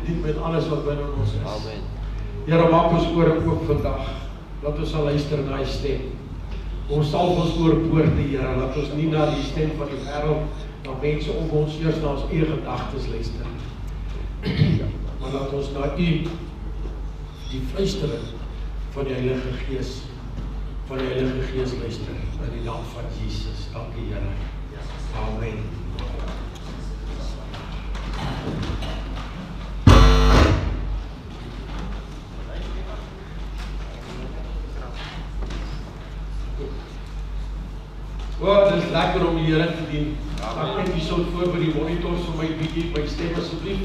dien met alles wat binne ons is. Amen. Here, maak ons ore oop vandag. Laat ons sal luister na die stem. Ons sal ons oorpoorte, Here, laat ons nie na die stem van die wêreld, na mense om ons eers na ons eie gedagtes luister. Maar laat ons na U, die fluistering van die Heilige Gees, luister, in die naam van Jesus. Dankie, Here. Amen. Dit is lekker om die Here te dien. Ek net hier so voor by die monitors vir my bietjie, my stem asseblief.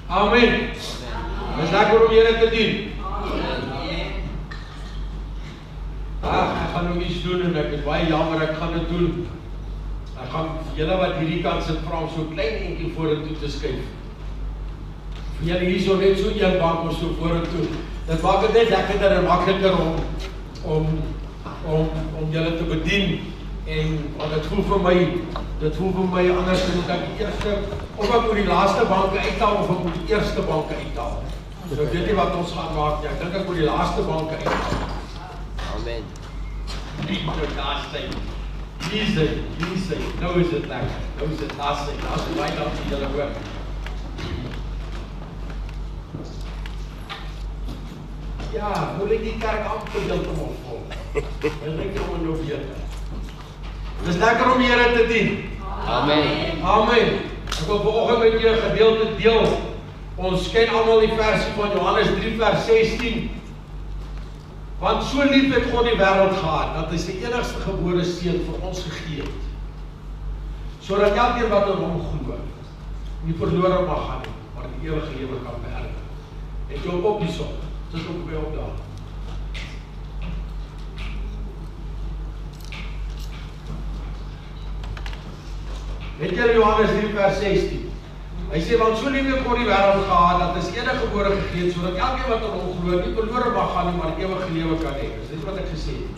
Amen. Dit is lekker om die Here te dien. Ek gaan nog iets doen en ek is baie jammer, ek gaan dit doen. Ek gaan vir julle wat hierdie kant sit, vra om so klein eentjie vorentoe te skuif. Vir julle hier so net so een bank of so vorentoe. Dit maak dit net lekkerder en makliker om julle te bedien. En want dit voel vir my anders moet ek die eerste, of ek moet die laaste banke uithaal of ek moet die eerste banke uithaal. So ek weet nie wat ons gaan maak nie. Ek dink ek moet die laaste banke uithaal. Amen. Hier nou is dit lekker. Nou is dit laaste, baie dankie julle hoor. Ja, hoe lyk die kerk amper heeltemal vol. Dit lyk om nou weer. Dit is lekker om die Here te dien. Amen. Amen. Ek wil vanoggend met julle 'n gedeelte deel. Ons ken almal die versie van Johannes 3 vers 16. Want so lief het God die wêreld gehad, dat hy sy enigste gebore seun vir ons gegee het. Sodat elkeen wat in hom glo, nie verlore mag gaan nie, maar die ewige lewe kan beerwe. Het jy op die som? Dit is ook by op daar. Het jy Johannes 3 vers 16? Hy sê, want so lief het God die wêreld gehad, dat hy sy enige gebore gegee het, sodat elkeen wat in hom glo, nie verlore mag gaan nie, maar die ewige lewe kan hê. Is dit wat ek gesê het?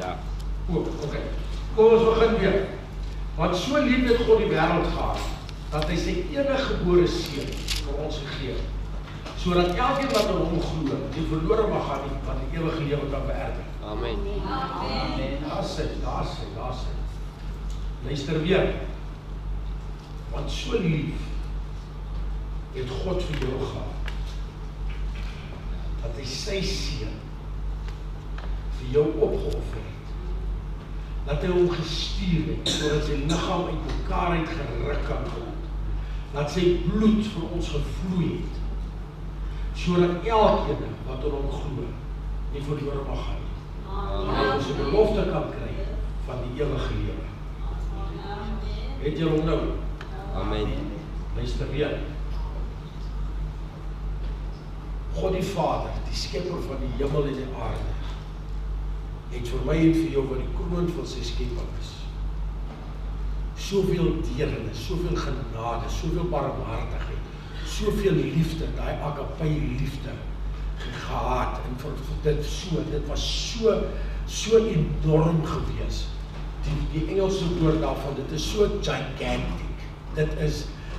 Ja. Oké. Kom ons begin weer. Want so lief het God die wêreld gehad, dat hy sy enige gebore seun vir ons gegee het, sodat elkeen wat in hom glo, nie verlore mag gaan nie, maar die ewige lewe kan beerwe. Amen. Amen. Daar sê. Luister weer. Want so lief het God vir jou gehad, dat hy sy seun vir jou opgeoffer het, dat hy hom gestuur het, sodat sy liggaam uit mekaar uit geruk kan word, dat sy bloed vir ons gevloei het, sodat elkeen wat in hom glo, nie verlore mag gaan nie, maar ons 'n belofte kan kry van die ewige lewe. Het jy hom nou? Amen. Luister weer. God die Vader, die skepper van die hemel en die aarde, het vir my en vir jou wat die kroon van sy skepping is. Soveel deernis, soveel genade, soveel barmhartigheid, soveel liefde, daai agape liefde gehad en vir dit was so enorm gewees. Die Engelse woord daarvan, dit is so gigantic.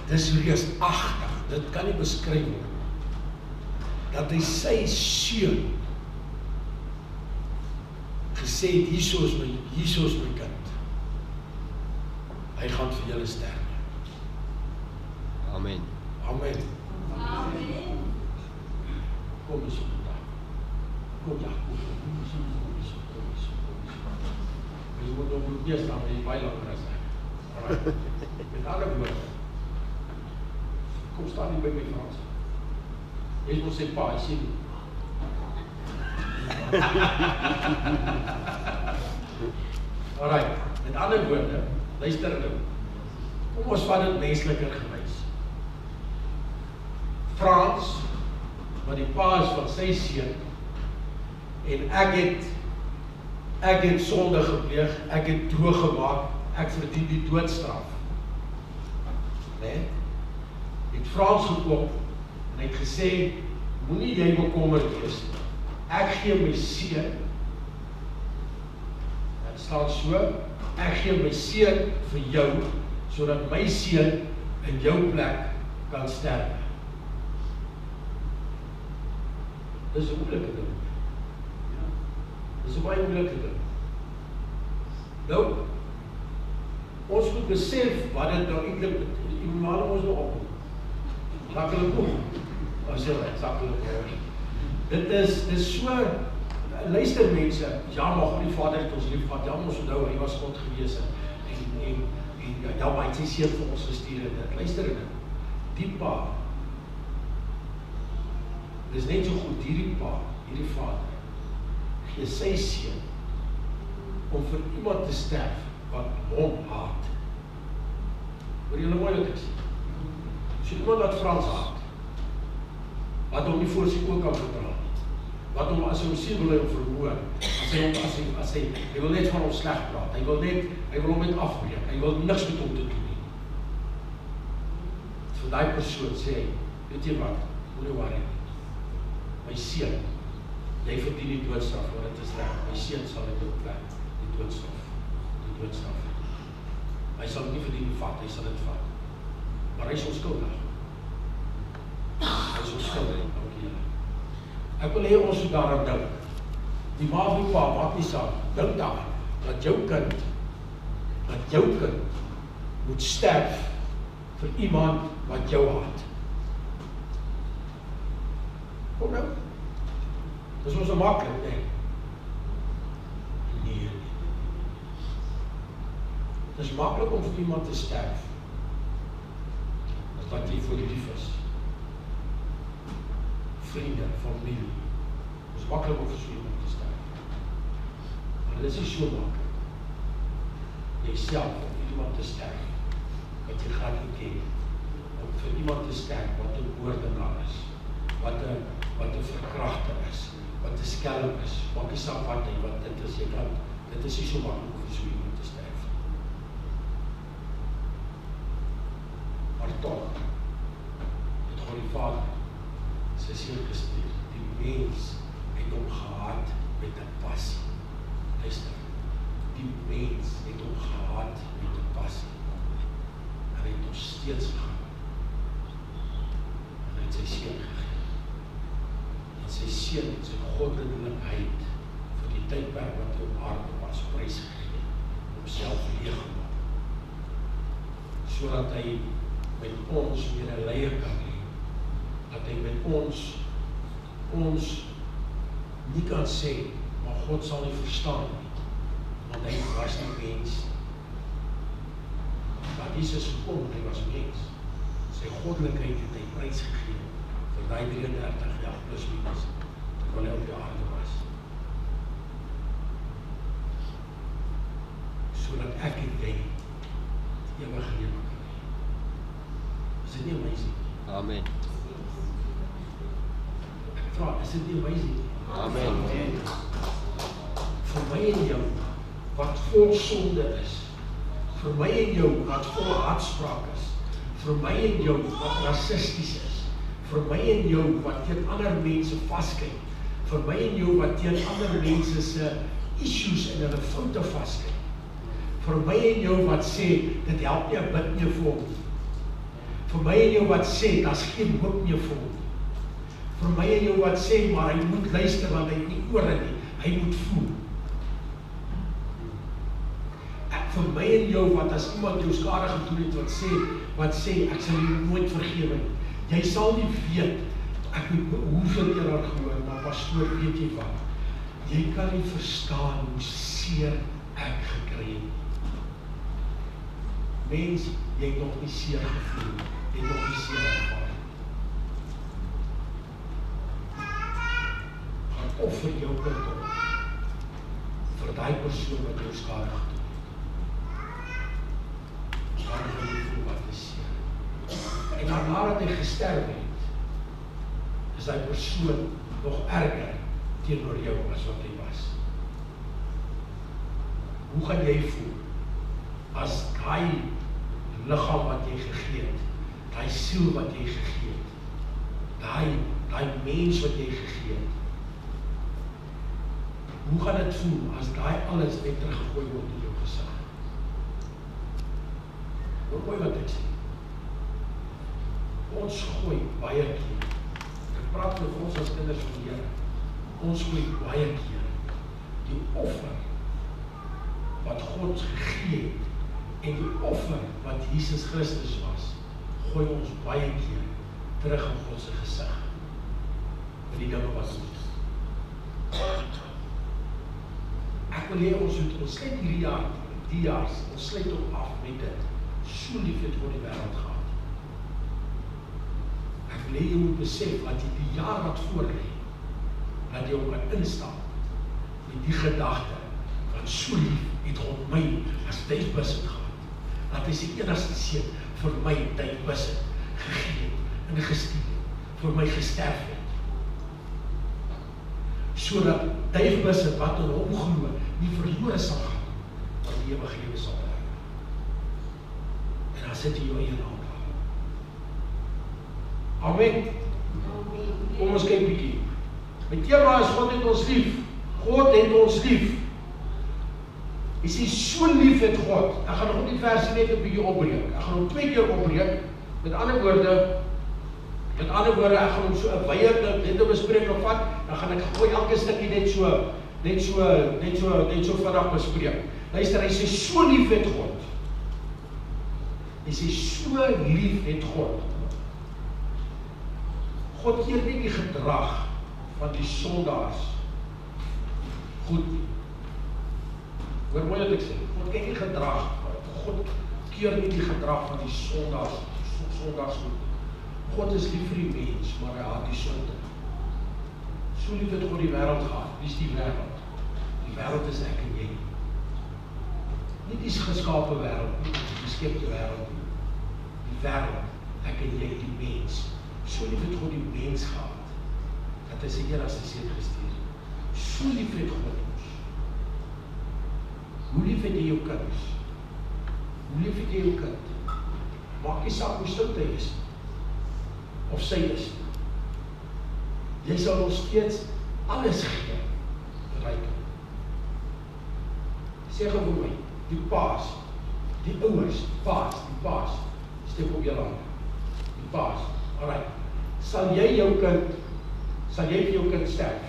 Dis reusagtig, dit kan nie beskryf word. Dat hy sy seun gesê het, hier is my kind. Hy gaan vir julle sterwe. Amen. Amen. Amen. Kom eens op daar. Kom daar. Jy moet nog moet nie staan, jy baie langer as ek. Alright. Met ander woorde. Kom staan nie by my Frans. Jy is ons sy pa, hy sê nie. Alright. Met ander woorde, luister nou. Kom ons vat dit mensliker gewys. Frans, wat die pa is van sy seun, en ek het sonde gepleeg, ek het droog gemaak, ek verdien die doodstraf. Nee? Het Frans gekom, en hy het gesê, moenie jy bekommerd wees, ek gee my seun, het staan so, ek gee my seun vir jou, sodat my seun in jou plek kan sterwe. Dis 'n moeilike ding. Dis 'n baie moeilike ding. Nou, ons moet besef wat dit nou eintlik betekent. Die normale ons nou opkom. Sakkelik kom. As jy reg, sakkelik kom. Dit is so, luister mense, ja, maar God die Vader het ons lief gehad, ja, ons onthou, hy was God gewees, en ja, maar hy het sy seun vir ons gestuur, en dit, luister dit, die pa, dit is net so goed, hierdie pa, hierdie Vader, gee sy seun, om vir iemand te sterf, wat hom haat. Hoor julle mooi wat ek sê? So iemand wat Frans haat, wat hom nie voor sy oog kan verdraai, wat hom as hy homself wil vermoor, as hy wil net van hom sleg praat, hy wil hom net afbreek, hy wil niks met hom te doen nie. Vir die persoon sê hy, weet jy wat, moenie worry nie, my seun, jy verdien die doodstraf, want dit is reg, my seun sal in jou plek, die doodstraf. Hy sal nie verdien die vat, hy sal dit vat, maar hy is onskuldig. Hy is onskuldig, dank julle. Ek wil hê ons moet daaraan dink. Die ma of die pa, maak nie saak, dink daaraan, dat jou kind moet sterf vir iemand wat jou haat. Kom nou. Dis ons so maklik, nee. Nee. Het is maklik om vir iemand te sterf, as wat jy voor die lief is. Vriende, familie. Het is maklik om vir so iemand te sterf. Maar dit is nie so maklik. Jy self om vir iemand te sterf, wat jy graag nie ken. Om vir iemand te sterf, wat 'n moordenaar is. Wat 'n verkragter is. Wat 'n skelm is. Maak nie saak wat dit is, dit is nie so maklik om vir so iemand te sterf. Maar toch, het God die Vader sy seun gestuur. Die mens het hom gehaat met 'n passie. Luister, die mens het hom gehaat met 'n passie. En hy het hom steeds gehaat. En hy het sy seun gegee. En sy seun het sy goddelikheid vir die tydperk wat hy op aarde was, prys gegee. Homself leeg gemaak. Sodat hy met ons medelee kan hê, dat hy met ons nie kan sê, maar God sal nie verstaan nie, want hy was nie mens. Maar Jesus gekom, hy was mens. Sy goddelikheid het hy prys gegee, vir die 33 jaar plus minus, terwyl hy op die aarde was. Sodat ek en jy ewige lewe kan hê. Is dit nie amazing? Amen. Ek vra, is dit nie amazing? Amen. Vir my en jou, wat vol sonde is, vir my en jou, wat vol haatspraak is, vir my en jou, wat rassisties is, vir my en jou, wat teen ander mense vaskyk, vir my en jou, wat teen ander mense se issues en hulle foute vaskyk, vir my en jou, wat sê, dit help nie, bid nie vir hom. Vir my en jou wat sê, daar is geen hoop meer vir hom. Vir my en jou wat sê, maar hy moet luister, want hy het nie ore nie, hy moet voel. Vir my en jou wat as iemand jou skade gedoen het, wat sê, ek sal jou nooit vergewe nie. Jy sal nie weet, ek weet hoeveel keer al gehoor, maar pastoor, weet jy wat? Jy kan nie verstaan hoe seer ek gekry het. Mens, jy het nog nie seer gevoel, jy het nog nie seer ervaar. Gaan offer jou kind op, vir die persoon wat jou skade gedoen het. Dan wil jy voel wat is seer. En nadat hy gesterf het, is die persoon nog erger teenoor jou as wat hy was. Hoe gaan jy voel as die liggaam wat jy gegee het, die siel wat jy gegee het, die mens wat jy gegee het, hoe gaan dit voel as die alles net teruggegooi word in jou gesig? Hoor mooi wat ek sê. ons gooi baie keer. Ek praat met ons as kinders van die Here. Ons gooi baie keer die offer wat God gegee het en die offer wat Jesus Christus was, gooi ons baie keer terug in God se gesig. Met die dinge wat ons is. Ek wil hê ons sluit hierdie jaar, die jaar, ons sluit ook af met dit. So lief het God die wêreld gehad. Ek wil hê jy moet besef dat jy die jaar wat voor lê, dat jy ook kan instaan met die gedagte, want so lief het God my as Diens Bisset gehad, dat hy sy enigste seun vir my Diens Bisset gegee het en gestuur het, vir my gesterf het. Sodat Diens Bisset wat in hom glo, nie verlore sal gaan, maar die ewige lewe sal hê. En dan sit jy jou eie naam daar. Amen. Kom ons kyk bietjie. My tema is God het ons lief. God het ons lief. Hy sê so lief het God. Ek gaan nog die versie net 'n bietjie opbreek. Ek gaan hom 2 keer opbreek. Met ander woorde, ek gaan hom so 'n wye net 'n bespreking vat. Dan gaan ek gooi elke stukkie net so vinnig bespreek. Luister, hy sê so lief het God. Hy sê so lief het God. God keer nie die gedrag van die sondaars goed. Hoor mooi wat ek sê. God kyk nie gedrag. God keer nie die gedrag van die sondaars goed. God is lief vir die mens, maar hy haat die sonde. So lief het God die wêreld gehad. Wie is die wêreld? Die wêreld is ek en jy. Nie die geskape wêreld, nie die geskepte wêreld nie. Die wêreld, ek en jy, die mens. So lief het God die mens gehad, dat hy sy enigste seun gestuur het. So lief het God ons. Hoe lief het jy jou kinders? Hoe lief het jy jou kind? Maak nie saak hoe stout hy is, of sy is. Jy sal ons steeds alles gee vir hy kind. Sê gou vir my, die paas, die ouers, die paas, steek op jou hand. Die paas, alright. Sal jy vir jou kind sterf?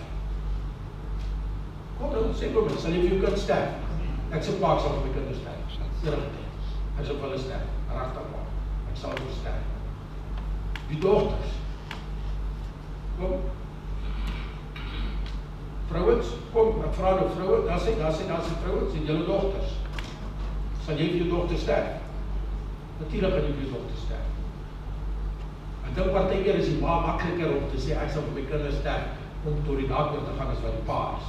Kom nou, sê vir my, sal jy vir jou kind sterf? Ek sê pa, ek sal vir my kinders sterf. Ek sal vir hulle sterf, ragtig maar. Ek sal vir sterf. Die dogters. Kom. Vrouwens, kom, ek vraag nou vrouwen, daar sê vrouwens, en julle dogters. Sal jy vir jou dochter sterf? Natuurlijk gaan jy vir jou dochter sterf. Ek dink partykeer is die ma makliker om te sê, ek sal vir my kinders sterf, om door die dokter te gaan as wat die pa is.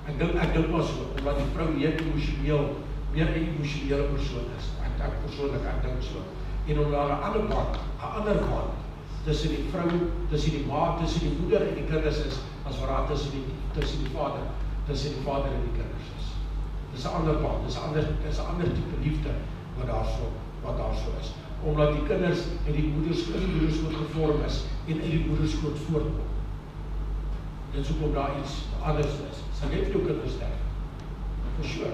Ek dink maar so, omdat die vrou meer emosionele persoon is. Ek dink so. En om daar 'n ander band, tussen die vrou, tussen die ma, tussen die moeder en die kinders is, as wat daar tussen die vader en die kinders is. Dis 'n ander band, dis 'n ander tipe liefde wat daar so is. Omdat die kinders in die moederskoot gevorm is en in die moederskoot voortkom. Dit is hoekom daar iets anders is. Sal jy vir jou kinders sterf? For sure.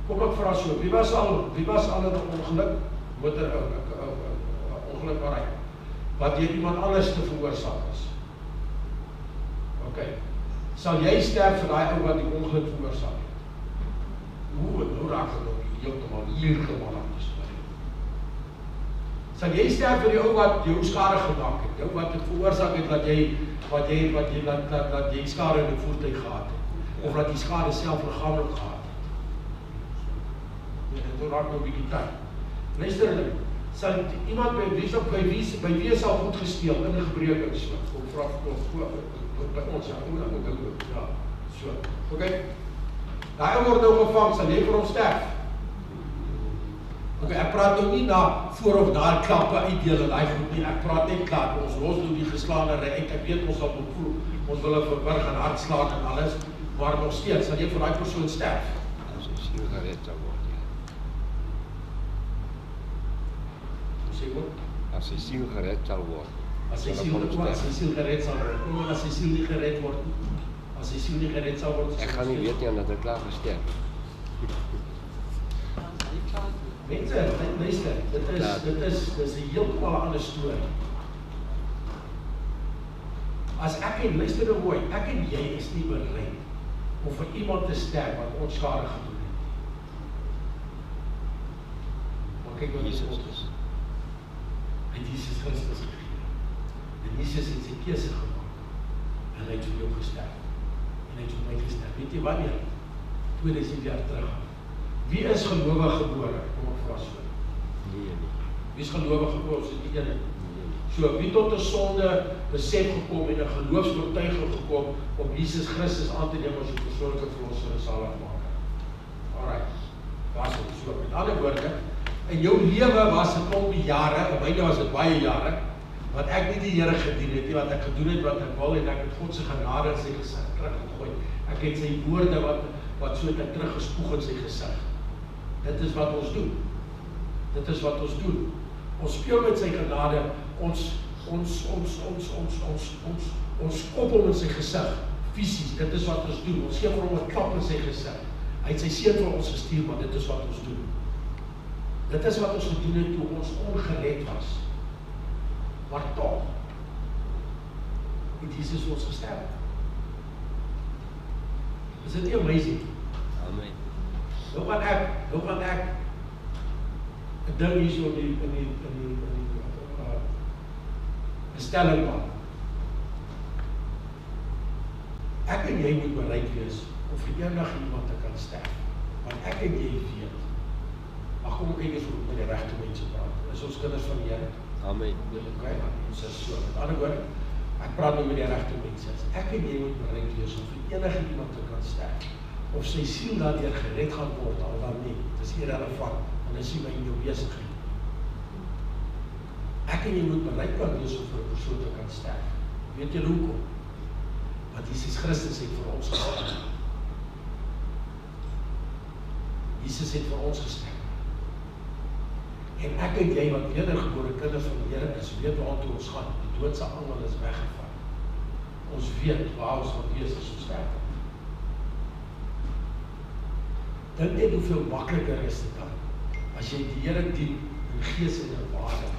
Kom ek vraag so, wie was al in 'n ongeluk? Ongeluk waar hy, wat deur iemand anders te veroorsaak is? Ok. Sal jy sterf vir daai ou wat die ongeluk veroorsaak het? Hoe raak het ook heeltemal hier gewoon aan die storie? Sal jy sterf vir die ou wat jou skade gemaak het? Jou wat het veroorsaak het dat jy skade in die voertuig gehad het? Of dat die skade self liggaamlik gehad het? Dit raak nou 'n bietjie tyd. Luister hulle, sal iemand by wie sal goed gesteel in 'n gebreek so? Kom vra by ons, ja, so. Ok. Daai ou word nou gevang, sal jy vir hom sterf? Ok, ek praat nou nie na voor of na klappe uitdeel en daai goed nie, ek praat net klaar, ons los nou die geslaanery uit, ek weet ons sal voel, ons wil 'n verburg en hartslaag en alles, maar nog steeds, sal jy vir daai persoon sterf? As hy siel gered sal word, ja. Sê goed? As sy siel gered sal word. As sy siel gered sal word, kom maar as sy siel nie gered word, Ek gaan nie weet nie, omdat ek klaar gesterf. Mense, luister, dit is 'n heeltemal 'n ander storie. As ek en, luister nou mooi, ek en jy is nie bereid om vir iemand te sterf wat ons skade gedoen het. Maar kyk wat Jesus is. Hy het Jesus Christus gegee. En Jesus het sy keuse gemaak. En hy het vir jou gesterf. En hy het vir my gesterf. Weet jy wanneer? 2000 jaar terug. Wie is gelowig gebore? Kom ek vra so. Nee. Wie is gelowig gebore? Ons het nie een. So, wie tot 'n sonde besef gekom en 'n geloofsbetuiging gekom om Jesus Christus aan te neem as 'n persoonlike verlosser en saligmaker. Alright. Was dit so? Met ander woorde, in jou lewe was dit klompie jare, in myne was dit baie jare, wat ek nie die Here gedien het nie, wat ek gedoen het wat ek wil en ek het God se genade in sy gesig teruggegooi. Ek het sy woorde wat so net teruggespoeg in sy gesig. Dit is wat ons doen. Dit is wat ons doen. Ons speel met sy genade, ons kop hom in sy gesig, fisies, dit is wat ons doen. Ons gee vir hom 'n klap in sy gesig. Hy het sy seun vir ons gestuur, maar dit is wat ons doen. Dit is wat ons gedoen het toe ons ongered was. Maar tog het Jesus ons gesterf. Is dit nie amazing? Amen. Nou gaan ek 'n ding hier so in die stelling maak. Ek en jy moet bereid wees om vir eendag iemand te kan sterf. Want ek en jy weet, kom ek kyk eens hoe met die regte mense praat. Is ons kinders van die Here? Amen. Okay, ons is so. Met ander woorde, ek praat nou met die regte mense. Ek en jy moet bereid wees om vir enige iemand te kan sterf. Of sy siel daardeur gered gaan word, al dan nie. Dit is irrelevant, want dit is nie my en jou besigheid. Ek en jy moet bereid kan wees om vir 'n persoon te kan sterf. Weet jy hoekom? Want Jesus Christus het vir ons gesterf. Jesus het vir ons gesterf. En ek en jy wat wedergebore kinders van die Here is, weet waartoe ons gaan. Die doodse angel is weggevat. Ons weet waar ons gaan wees as ons sterf. Dink net hoeveel makliker is dit dan, as jy die Here dien in gees en in waarheid.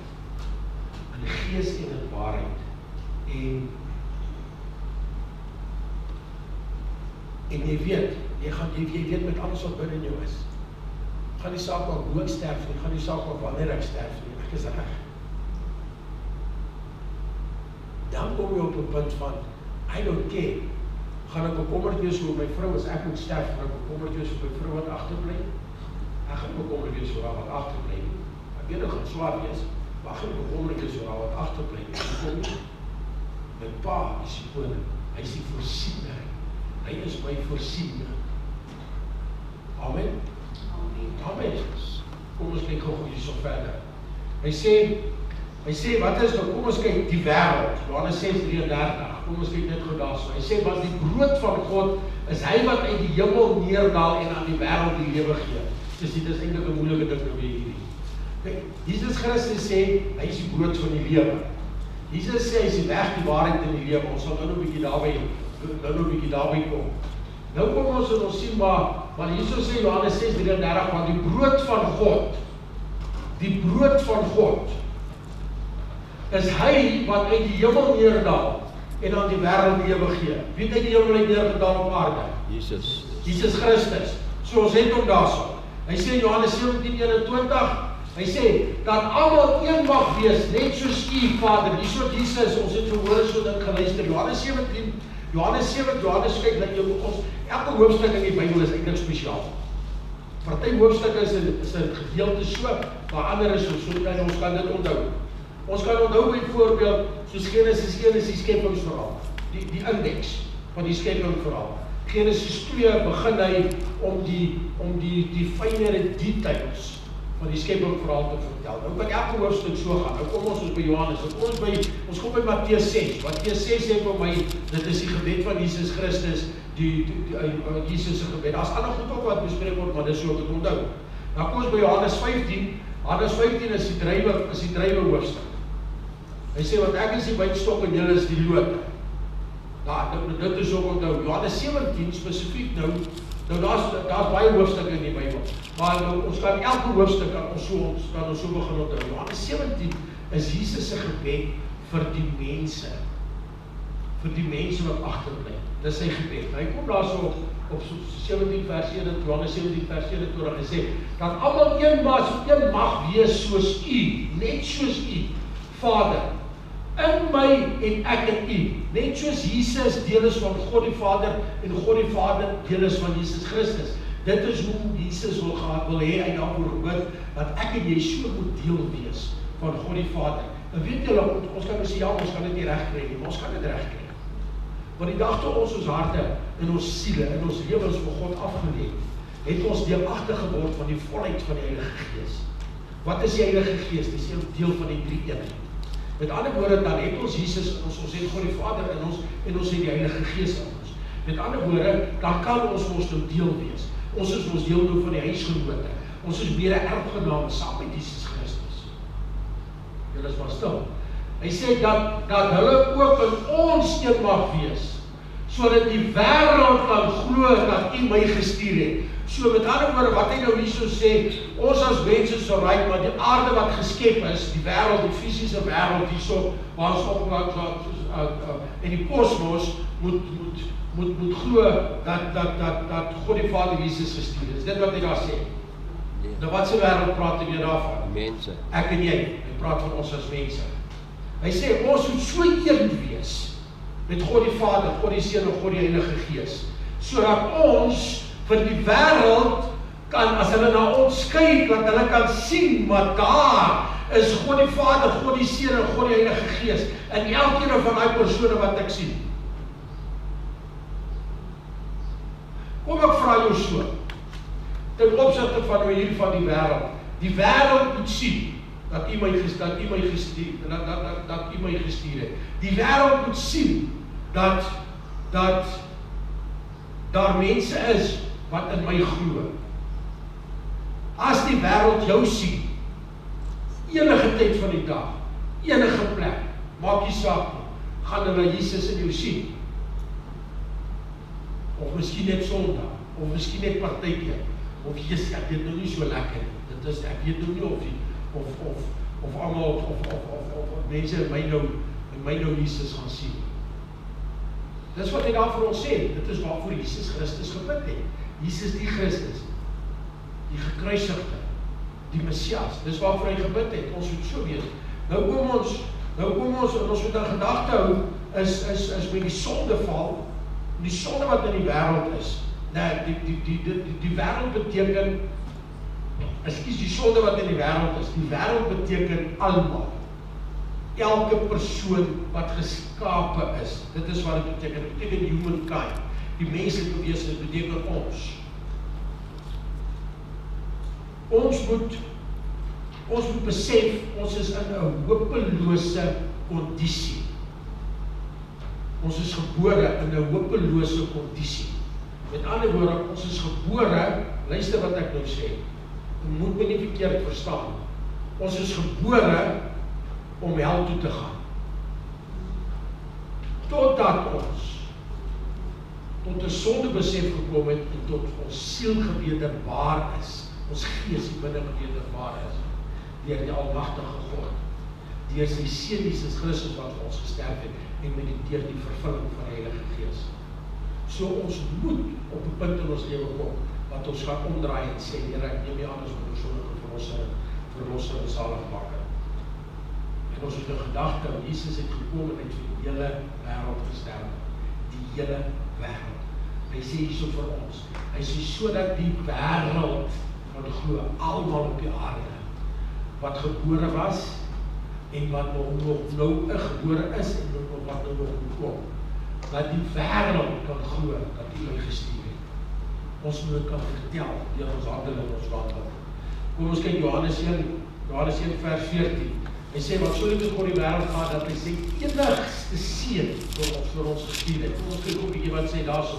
In gees en in waarheid. En jy weet, jy weet met alles wat binne in jou is. Gaan die saak wat hoe ek sterf nie, gaan die saak wat wanneer ek sterf nie, ek is reg. Dan kom jy op 'n punt van, I don't care. Gaan ek bekommerd wees oor my vrou as ek moet sterf, gaan ek bekommerd wees oor my vrou wat agterbly? Ek gaan bekommerd wees oor haar wat agterbly. Ek weet dit gaan swaar wees, maar ek gaan bekommerd wees oor haar wat agterbly. My pa is die koning, hy is die voorsiener. Hy is my voorsiener. Amen. Amen. Kom ons kyk gou hierso verder. Hy sê wat is nou, kom ons kyk die wêreld. Johannes 6:33. Kom ons kyk net gou daarso. Hy sê want die brood van God is hy wat uit die hemel neerdal en aan die wêreld die lewe gee. Dis dit is eintlik 'n moeilike ding nou weer hierdie. Kyk, Jesus Christus sê hy is die brood van die lewe. Jesus sê hy is die weg, die waarheid en die lewe. Ons sal nou 'n bietjie daarby kom. Nou kom ons en ons sien maar hierso sê Johannes 6:33 want die brood van God is hy wat uit die hemel neerdal en aan die wêreld lewe gee. Wie het uit die hemel neergedaal op aarde? Jesus Christus. So ons het hom daarso. Hy sê in Johannes 17:21, hy sê dat almal een mag wees, net soos U Vader. Hierso Jesus, ons het gehoor so dit geluister. Johannes kyk dat ons elke hoofstuk in die Bybel is eintlik spesiaal. Party hoofstukke is 'n gedeelte so, maar ander is so klein ons kan dit onthou. Ons kan onthou byvoorbeeld soos Genesis 1 is die skepingsverhaal, die indeks van die skepingsverhaal. Genesis 2 begin hy om die fynere details van die skepingsverhaal te vertel. Nou kan elke hoofstuk so gaan. Nou kom ons by Johannes. Ons kom by Matteus 6. Matteus 6 sê vir my dit is die gebed van Jesus Christus, Jesus se gebed. Daar's ander goed ook wat bespreek word, maar dis so ek het onthou. Dan kom ons by Johannes 15. Johannes 15 is die drywe hoofstuk. Hy sê want ek is die wynstok en julle is die loot. Nou, dit is ook onthou. Johannes 17 spesifiek nou Nou daar's baie hoofstukke in die Bybel, maar nou, ons kan elke hoofstuk kan ons so begin onthou. Johannes 17 is Jesus se gebed vir die mense wat agterbly. Dis sy gebed. Hy kom daar so op 17 vers 21, Johannes 17 vers 21 gesê, dat almal een mag wees soos U, net soos U, Vader, in my en ek in U, net soos Jesus deel is van God die Vader en God die Vader deel is van Jesus Christus. Dit is hoe Jesus wil hê hy daarvoor bid, dat ek en jy so moet deel wees van God die Vader. En weet julle, ons kan sê, ja, ons kan dit nie reg kry nie, maar ons kan dit reg kry. Want die dag toe ons harte en ons siele en ons lewens vir God afgelê het ons deelagtig geword van die volheid van die Heilige Gees. Wat is die Heilige Gees? Dis 'n deel van die drie eenheid. Met ander woorde, dan het ons Jesus in ons het God die Vader in ons en ons het die Heilige Gees in ons. Met ander woorde, dan kan ons nou deel wees. Ons is ons deel nou van die huisgenote. Ons is mede-erfgename saam met Jesus Christus. Julle is maar stil. Hy sê dat hulle ook in ons een mag wees, sodat die wêreld kan glo dat U my gestuur het. So met ander woorde, wat hy nou hierso sê, ons as mense is alright, maar die aarde wat geskep is, die wêreld, die fisiese wêreld hierso, waar ons in die kosmos moet glo dat God die Vader Jesus gestuur is. Dit wat hy daar sê. Nou wat se wêreld praat hy weer daarvan? Mense. Ek en jy, hy praat van ons as mense. Hy sê, ons moet so een wees met God die Vader, God die Seun en God die Heilige Gees, sodat ons vir die wêreld kan, as hulle na ons kyk, dat hulle kan sien, maar daar is God die Vader, God die Seun en God die Heilige Gees, in elkeen van die persone wat ek sien. Kom ek vra jou so, ten opsigte van hier van die wêreld. Die wêreld moet sien dat U my gestuur het. Die wêreld moet sien dat daar mense is wat in my glo. As die wêreld jou sien, enige tyd van die dag, enige plek, maak nie saak nie, gaan hulle Jesus in jou sien. Of miskien net Sondag, of miskien net partytjie, of Jesus, ek weet nou nie so lekker nie. Dit is, ek weet nou nie of almal, of mense in my nou Jesus gaan sien. Dis wat hy daar vir ons sê, dit is waarvoor Jesus Christus gebid het. Jesus die Christus, die gekruisigde, die Messias, dis waarvoor hy gebid het, ons moet so wees. Nou kom ons en ons moet in gedagte hou, is met die sondeval, die sonde wat in die wêreld is, die wêreld beteken, die sonde wat in die wêreld is, die wêreld beteken almal. Elke persoon wat geskape is, dit is wat dit beteken humankind, die menslike wese, dit beteken ons. Ons moet besef, ons is in 'n hopelose kondisie. Ons is gebore in 'n hopelose kondisie. Met ander woorde, ons is gebore, luister wat ek nou sê, moet my nie verkeerd verstaan. Ons is gebore om hel toe te gaan. Totdat ons tot 'n sondebesef gekom het en tot ons siel gewederbaar is, ons gees die binne gewederbaar is, deur die almagtige God, deur sy Seun Jesus Christus wat vir ons gesterf het, en met deur die vervulling van die Heilige Gees. So ons moet op 'n punt in ons lewe kom, wat ons gaan omdraai en sê, Here, ek neem nie aan as my persoonlike verlosser en zaligmaker. En ons het 'n gedagte, Jesus het gekom en het vir die hele wêreld gesterf. Die hele wêreld. Hy sê hierso vir ons, hy sê sodat die wêreld kan glo, almal op die aarde, wat gebore was, en wat nog nou gebore is, en wat nou nog moet kom, dat die wêreld kan glo, dat U my gestuur het. Ons moet kan vertel, deur ons handel en ons wandel. Kom ons kyk Johannes 1 vers 14. Hy sê, wat so lief het God die wêreld gehad, dat hy sy enigste seun vir ons gestuur het. Kom ons kyk ook 'n bietjie wat sê daarso.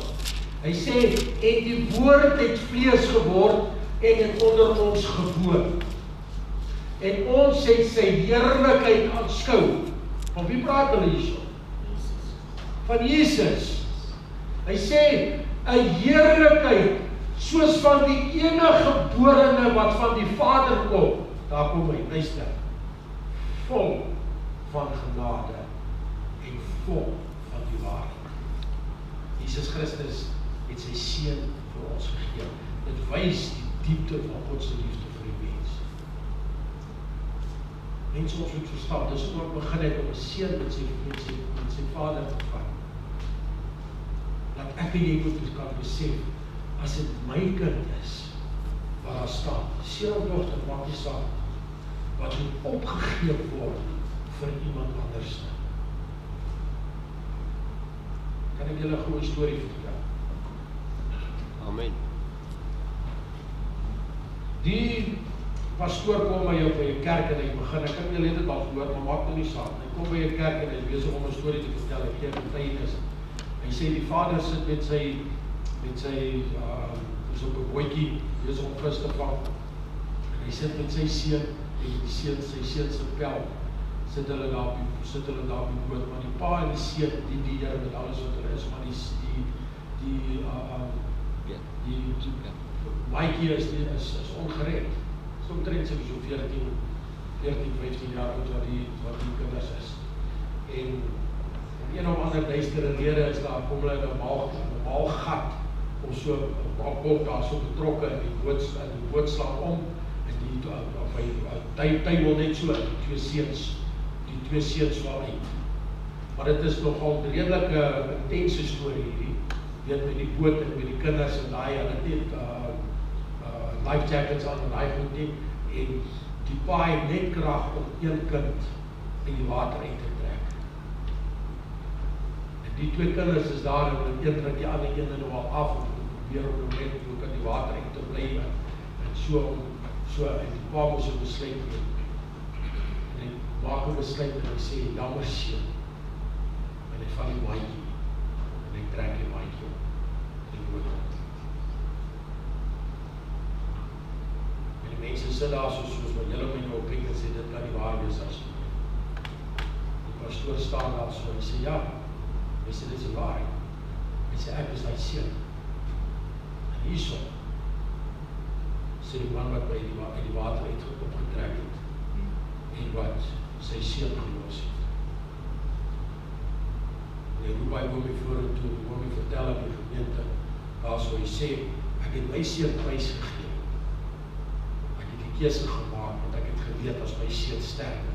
Hy sê, en die woord het vlees geword, en het onder ons gewoon. En ons het sy heerlikheid aanskou. Van wie praat hulle hierso? Van Jesus. Hy sê, 'n heerlikheid soos van die enige geborene wat van die Vader kom, daar kom hy, luister, vol van genade en vol van die waarheid. Jesus Christus het sy seun vir ons gegee. Dit wys die diepte van God se liefde vir die mens. Mense ons moet verstaan, dis hoe ek begin het om 'n seun met sy vader te vat. Dat ek en jy moet kan besef, as dit my kind is, waar daar staan, seun of dogter, maak nie saak, wat moet opgegee word vir iemand anders. Kan ek julle 'n goeie storie vertel? Amen. Die pastoor kom by jou by 'n kerk en hy begin, ek het julle dit al gehoor, maar maak nou nie saak. Hy kom by 'n kerk en hy is besig om 'n storie te vertel, hy gee 'n getuienis. Hy sê die vader sit met sy is op 'n bootjie, besig om vis te vang. En hy sit met sy seun en sy seun se pel. Sit hulle daar op die boot, maar die pa en die seun dien die Here met alles wat hulle is, maar Maatjie is ongered. So omtrent sy so 14, 15 jaar oud wat die kinders is. En een of ander duistere rede is daar, kom hulle in 'n maal gat, om so 'n balkop daar so betrokke in die boot slaan om, en die wil net so, die twee seuns wel uit. Maar dit is nogal 'n redelike intense storie hierdie, weet met die boot en met die kinders en daai, hulle het life jackets aan en daai goed nie, en die pa het net krag om een kind in die water uit te trek. En die twee kinders is daar en een trek die ander een nou al af en probeer om net ook in die water uit te bly en so en die pa moes 'n besluit neem. En hy maak 'n besluit en hy sê, jammer seun. En hy vat die maatjie en hy trek die maatjie op die boot. En die mense sit daar soos wat julle my nou kyk en sê, dit kan nie waar wees as die pastoor staan daar so en sê, ja, hy sê, dit is waarheid. Hy sê, ek is hy seun. En hierso sê die man wat by die water opgetrek het en wat sy seun gelos het. En hy roep hy oom die vorentoe, oom die vertel aan die gemeente, daar so hy sê, ek het my seun prys gegee. Ek het die keuse gemaak, want ek het geweet as my seun sterf,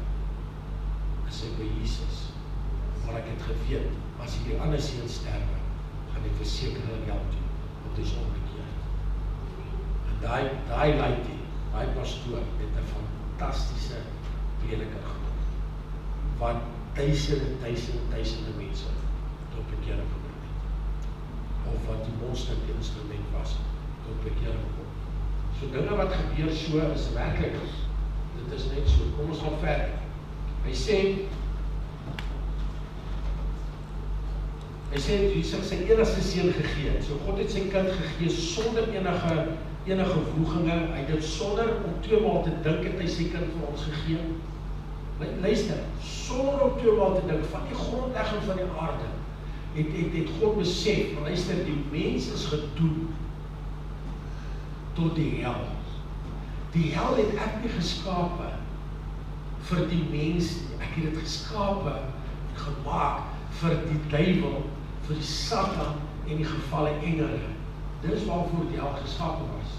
is hy by Jesus. Maar ek het geweet, as hy die ander seun sterf, gaan hy verseker hulle hel toe, want hy is omgekeerd. En daai laaitjie, daai pastoor, het 'n fantastiese prediker gemaak, wat duisende mense tot bekering gebring het, of wat die monster instrument was, tot bekering kom. So dinge wat gebeur so, is werklik, dit is net so, kom ons gaan verder. Hy sê, Jesus sy enigste seun gegee, so God het sy kind gegee, sonder enige voeginge, hy het sonder om 2 maal te dink, het hy sy kind vir ons gegee. Luister, sonder om 2 maal te dink, van die grondlegging van die aarde, het God besef, maar luister, die mens is gedoen tot die hel. Die hel het ek nie geskape vir die mens, ek het dit geskape en gemaak vir die duiwel, vir die Satan en die gevalle engele. Dis waarvoor die hel geskape was.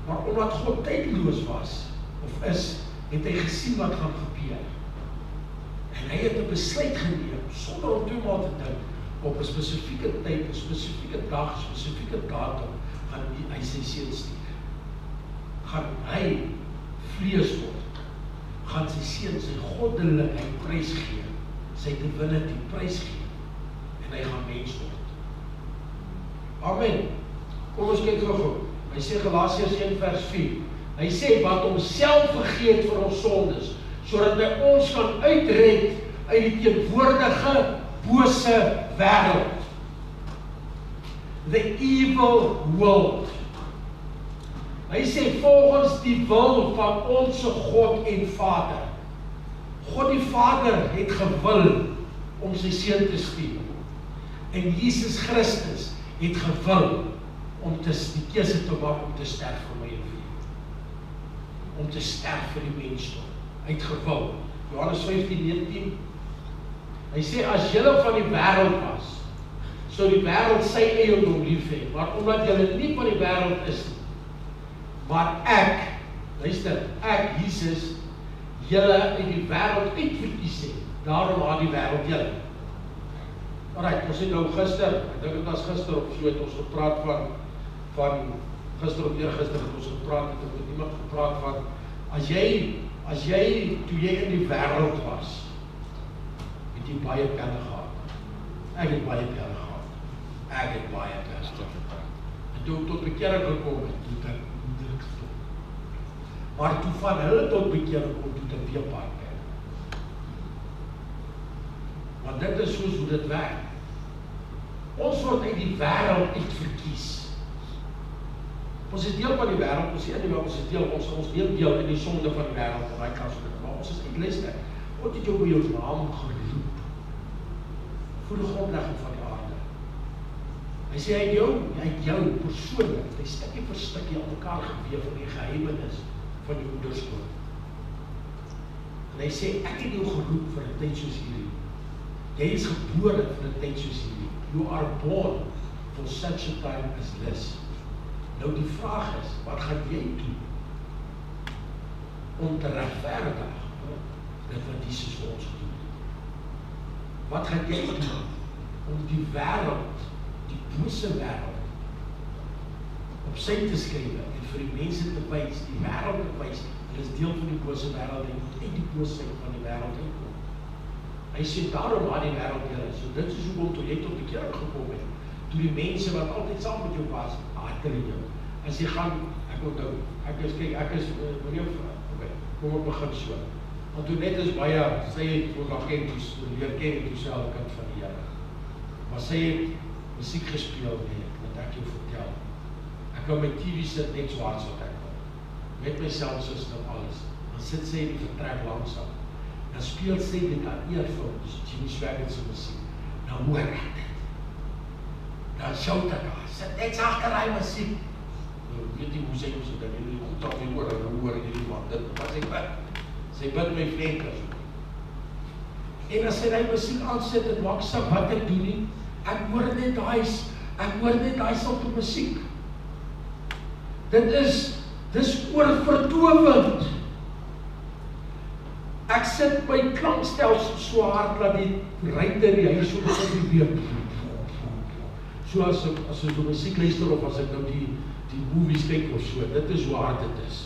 Maar omdat God tydloos was, of is, het hy gesien wat gaan gebeur. En hy het 'n besluit geneem, sonder om 2 maal te dink, op 'n spesifieke tyd, 'n spesifieke dag, 'n spesifieke datum, gaan hy sy seun stuur. Gaan hy vlees word, gaan sy seun sy goddelikheid prys gee, sy divinity prys gee, en hy gaan mens word. Amen. Kom ons kyk gou. Hy sê Galasiërs 1 vers 4. Hy sê wat homself gegee het vir ons sondes, sodat hy ons kan uitred uit die teenwoordige bose wêreld. The evil world. Hy sê volgens die wil van ons God en Vader. God die Vader het gewil om sy seun te stuur. En Jesus Christus het gewil om die keuse te maak om te sterf vir my en vir jou. Om te sterf vir die mensdom. Hy het gewil. Johannes 15:19. Hy sê, as julle van die wêreld was, sou die wêreld sy eiendom lief hê, maar omdat julle nie van die wêreld is nie, maar ek, luister, ek, Jesus, julle uit die wêreld uitverkies het, daarom haat die wêreld julle. Alright, ons het nou gister, ek dink dit was gister op so het ons gepraat van gister of eergister het ons gepraat, het met iemand gepraat van, as jy, toe jy in die wêreld was, het jy baie pelle gehad. Ek het baie pelle gehad. Ek het baie pelle gehad. En toe ek tot bekering gekom het, toe ek moeilijk gestop. Maar toe van hulle tot bekering kom, toe ek weer baie pelle. Want dit is soos hoe dit werk. Ons word uit die wêreld uitverkies. Ons is deel van die wêreld, ons is deel, ons deel in die sonde van die wêreld, en daai kans het, maar ons is uitluister. God het jou by jou naam geroep, voor die grondlegging van die aarde. Hy sê, hy het jou persoonlik, hy stukkie vir stukkie aan mekaar geweef in die geheimenis van die moederskoot. En hy sê, ek het jou geroep vir 'n tyd soos hierdie. Jy is gebore vir 'n tyd soos hierdie. You are born for such a time as this. Nou die vraag is, wat gaan jy doen om te regverdig dit wat Jesus vir ons gedoen het? Wat gaan jy doen om die wêreld, die bose wêreld, op sy te skryf en vir die mense te wys, die wêreld te wys, hulle is deel van die bose wêreld en moet uit die boosheid van die wêreld uitkom. Hy sê, daarom haat die wêreld julle. So dit is hoekom toe jy tot bekering gekom het, toe die mense wat altyd saam met jou was, haat hulle jou. As jy gaan, ek onthou, ek is, kom ek begin so. Want toe net is baie, sy het ook al leer ken toe sy al kind van die Here. Maar sy het musiek gespeel, wat ek jou vertel. Ek kan my TV sit net so hard wat ek wil. Met my selfsuster alles. Dan sit sy in die vertrek langsam. Dan speel sy dit aan earphones, Jimmy Swaggart se musiek. Dan hoor ek dit. Dan shout ek haar, sit net agter hy musiek. Nou weet jy hoe sy moet dan jy goed al die hoor hierdie man dit, maar sy bid my vlenkers. En as sy die musiek aansit, het maak saak wat ek doen nie, ek hoor net daai soort musiek. Dis oorvertowend. Ek sit my klankstelsel so hard dat die ruimte in die huis so begin gebeur. So as ek die musiek luister of as ek nou die movies kyk of so, dit is hoe hard dit is.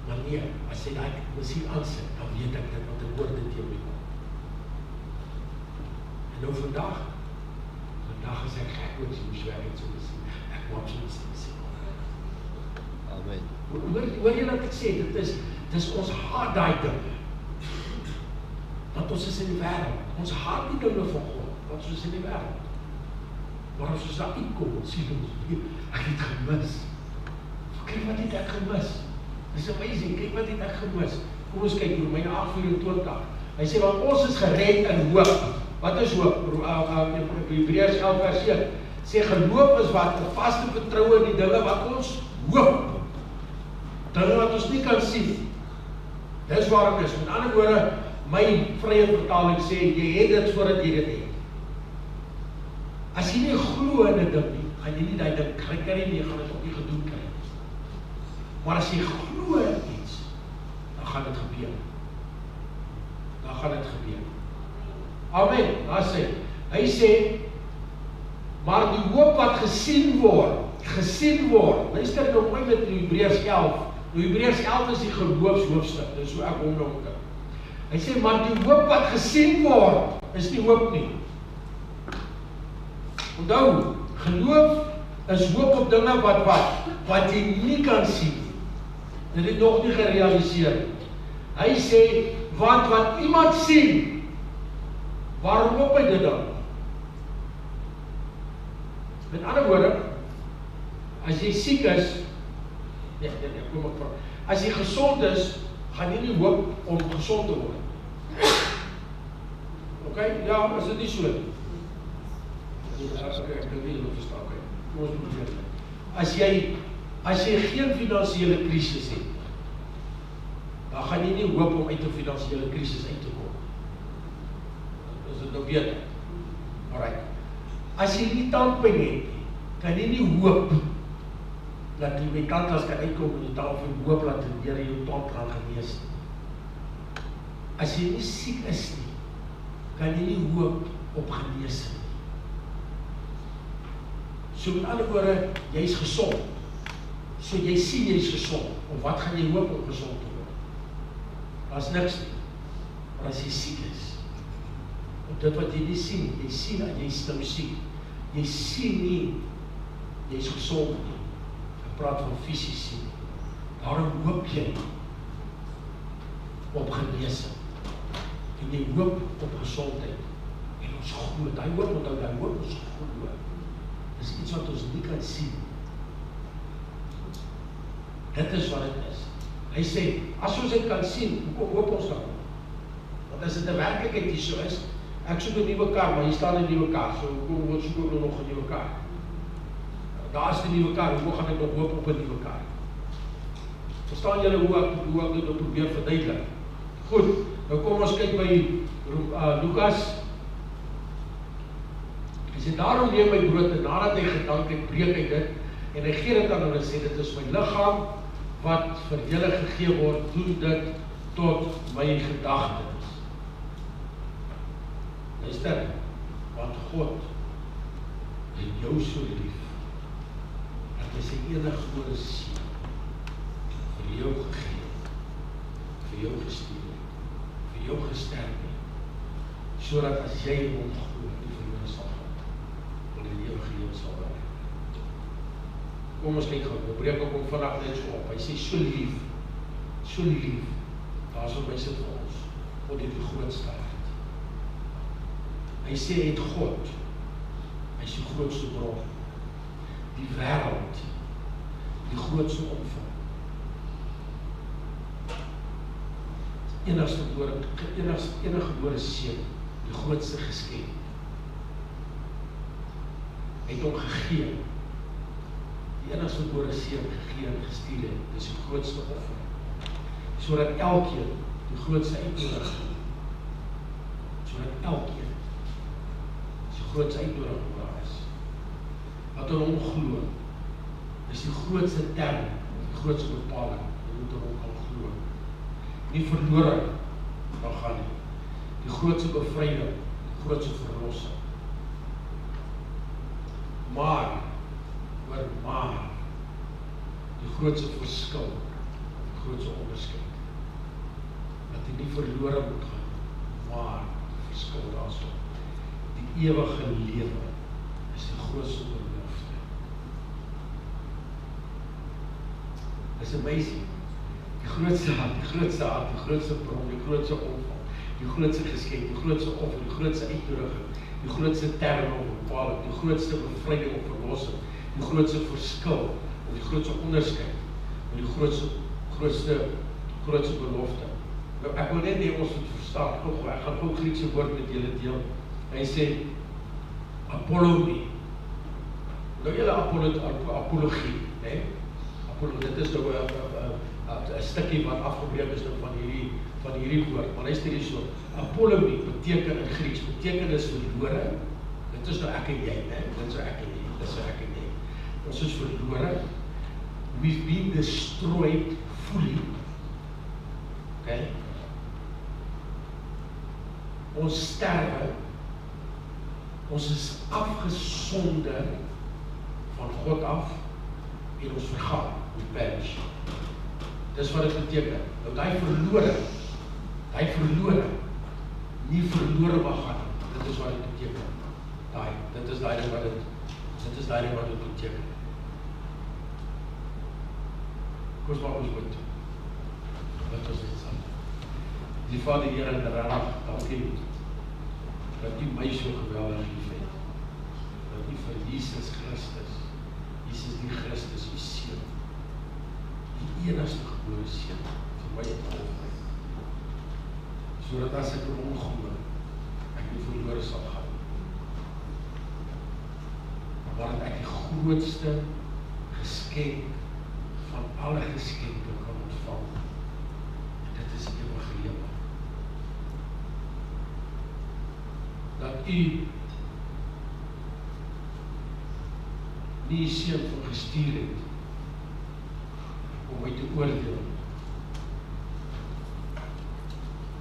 Maar nee, as jy die musiek aansit, dan weet ek dit, want ek hoor dit hier by kom. En nou vandag is ek gek oor die Swaggart se musiek. Ek maak so musiek. Amen. Hoor jy wat ek sê, dit is ons haat daai dinge. Want ons is in die wêreld. Ons haat nie dinge van God, want ons is in die wêreld. Maar as ons daar uitkom, sien ons, ek het gemis. Kyk wat het ek gemis. Dis amazing, kyk wat het ek gemis. Kom ons kyk, Romeine 8:24. Hy sê, want ons is gered in hoop. Wat is hoop? Hebreërs 11:1 sê, geloof is wat? 'n vaste vertroue in die dinge wat ons hoop. Dinge wat ons nie kan sien. Dis waar ek is. Met ander woorde, my vrye vertaling sê, jy het dit voordat jy dit het. As jy nie glo in dit nie, gaan jy nie die ding kry nie, jy gaan dit ook nie gedoen kry. Maar as jy glo in iets, dan gaan dit gebeur. Amen, daar sê. Hy sê, maar die hoop wat gesien word, luister nou mooi met Hebreërs 11. Hebreërs 11 is die geloofshoofstuk, dis hoe ek hom nou kyk. Hy sê, maar die hoop wat gesien word, is nie hoop nie. Onthou, geloof is hoop op dinge wat jy nie kan sien. Dit het nog nie gerealiseer. Hy sê, want wat iemand sien, waarom hoop hy dit dan? Met ander woorde, as jy siek is, kom ek praat. As jy gesond is, gaan jy nie hoop om gesond te word. Ok, ja, is dit nie so? Ek dink nie, jy verstaan, ok. Kom ons probeer dit. As jy geen finansiële krisis het, dan gaan jy nie hoop om uit 'n finansiële krisis uit te kom. Is dit nou beter? Alright. As jy nie tandpyn het, kan jy nie hoop dat jy met tandklas kan uitkom en jy tafel hoop dat die Here jou tand gaan genees. As jy nie siek is nie, kan jy nie hoop op genesing. So met ander woorde, jy is gesond. So jy sien jy is gesond. Of wat gaan jy hoop om gezond te word? Daar is niks nie. Maar as jy siek is, op dit wat jy nie sien, jy sien dat jy is nou siek. Jy sien nie, jy is gezond nie. Ek praat van fisies sien. Daarom hoop jy op genesing. En jy hoop op gezondheid. En ons glo, die hoop ons glo. Dis iets wat ons nie kan sien. Dit is wat het is. Hy sê, as ons dit kan sien, hoop ons dan. Want as dit 'n werklikheid hier so is, ek soek 'n nuwe kar, maar hier staan 'n nuwe kar, so hoekom soek ek nog 'n nuwe kar? Daar is 'n nuwe kar, hoekom gaan ek nog hoop op 'n nuwe kar? Verstaan julle hoe ek dit nou probeer verduidelik? Goed, nou kom ons kyk by Lukas. Hy sê, daarom neem my brood en nadat hy gedank het, breek hy dit en hy gee dit aan hulle en sê, dit is my liggaam wat vir julle gegee word, doen dit tot my gedagtes. Luister, want God het jou so lief, dat hy sy eniggebore seun vir jou gegee, vir jou gestuur, vir jou gesterk het, sodat as jy hom glo, die verlore sal gaan, en die ewige lewe sal hê. Kom ons kyk gou, breek op hom vandag net so op. Hy sê so lief, daar is op my sit vir ons, God het die grootste hart. Hy sê het God, hy is die grootste bron, die wêreld, die grootste omvang. Enige gebore seun, die grootste geskenk. Hy het hom gegee, die enigste gebore seun gegee en gestuur het, dis die grootste offer, sodat elkeen die grootste uitnodiging, die grootste uitnodiging waar is, wat in hom glo, is die grootste term, die grootste bepaling, jy moet in hom kan glo, nie verlore kan gaan nie, die grootste bevryding, die grootste verlossing, maar die grootste verskil, die grootste onderskeid, dat hy nie verlore moet gaan, maar die verskil daarso, die ewige lewe is die grootste belofte. It's amazing. Die grootste hart, die grootste bron, die grootste omvang, die grootste geskenk, die grootste offer, die grootste uitnodiging, die grootste term of bepaling, die grootste bevryding of verlossing, die grootste verskil, of die grootste onderskeid, of die grootste belofte. Nou, ek wil net nie ons moet verstaan, ek gaan ook Griekse woord met julle deel. Hy sê, apologie. Nou julle apologie, dit is nou 'n stukkie wat afgebreek is van hierdie woord, maar luister hier so, apologie beteken in Grieks, betekenis verlore, dit is nou ek en jy, dit is nou ek en jy, ons is verlore, we've been destroyed fully, okay, ons sterwe, ons is afgesonder van God af, en ons vergaan, we perish. Dis wat dit beteken. Nou die verlore, nie verlore mag gaan. Dit is wat dit beteken. Dit is die wat dit beteken. Koos maar ons moet. Wat ons dit sal. Die Vader Here en Raad, dankie dat U my so geweldig lief het. Dat U vir Jesus Christus, die Christus, die Seun, die enigste gebore Seun, vir my het geoffer, sodat as ek in hom glo, ek nie verlore sal gaan, maar dat ek die grootste geskenk van alle geskenke kan ontvang. En dit is ewige lewe. Dat u nie die seun van gestuur het om my te oordeel,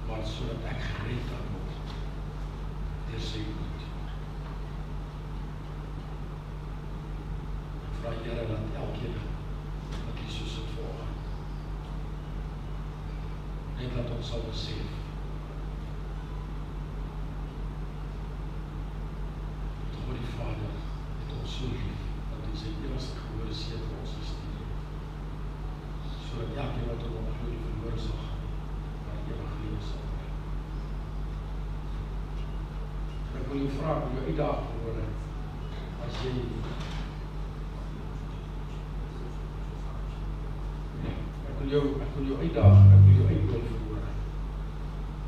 maar sodat ek gered kan word deur sy bloed. Ek vra Here dat elkeen wat U soos het volg, net dat ons sal besef dat God die Vader het ons so lief dat hy sy enigste gebore seun vir ons gestuur het, sodat elkeen wat in hom glo nie verlore sal gaan, maar ewige lewe sal hê. En ek wil jou vra, ek wil jou uitdaag geworden, as jy ek wil jou uitdaag, ek wil jou uitdoen verhoor.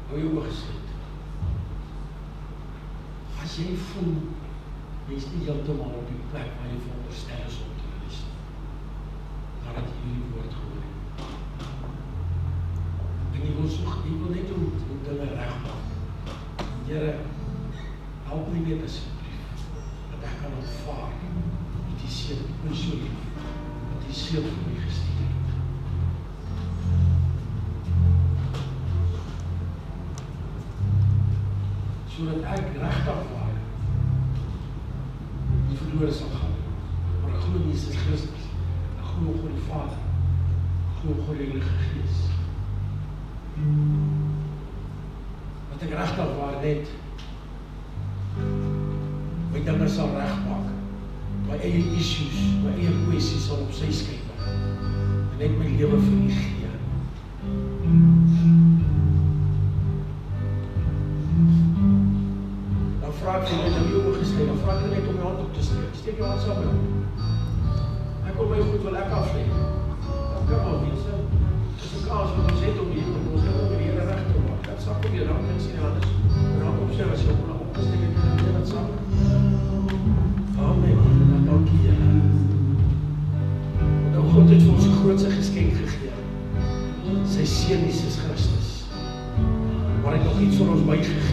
Hou jou oog gesluit. As jy voel, jy is nie heeltemal op die plek waar jy veronderstel is om te wees, nadat jy die woord gehoor het. En jy wil net hoe dinge reg maak. Here, help my net asseblief, dat ek kan aanvaar, dat die seun, ek ben so lief, dat die seun vir my gestuur het. Sodat ek regtig waar nie verlore sal gaan, maar ek glo in Jesus Christus, ek glo in God die Vader, ek glo in God die Heilige Gees. Dat ek regtig waar net my dinge sal regmaak, my eie issues, my eie kwessies sal op sy skuif, en net my lewe vir U gee. Dan vra ek vir net om jou oorgesluit, dan vra ek net om jou hand op te steek. Steek jou hand saam met hom. Ek wil my goed wil ek afleid. Dan kan maar mense, dis 'n kans wat ons het om hier, om ons dinge met die Here reg te maak. Dat sak op jou hand, en sien jy anders. En hand op sy as jy hom opgesteek het, en jy dat sak. Amen. Dankie Here. Want God het vir ons die grootste geskenk gegee. Sy seun Jesus Christus. Maar hy het nog iets vir ons bygegee.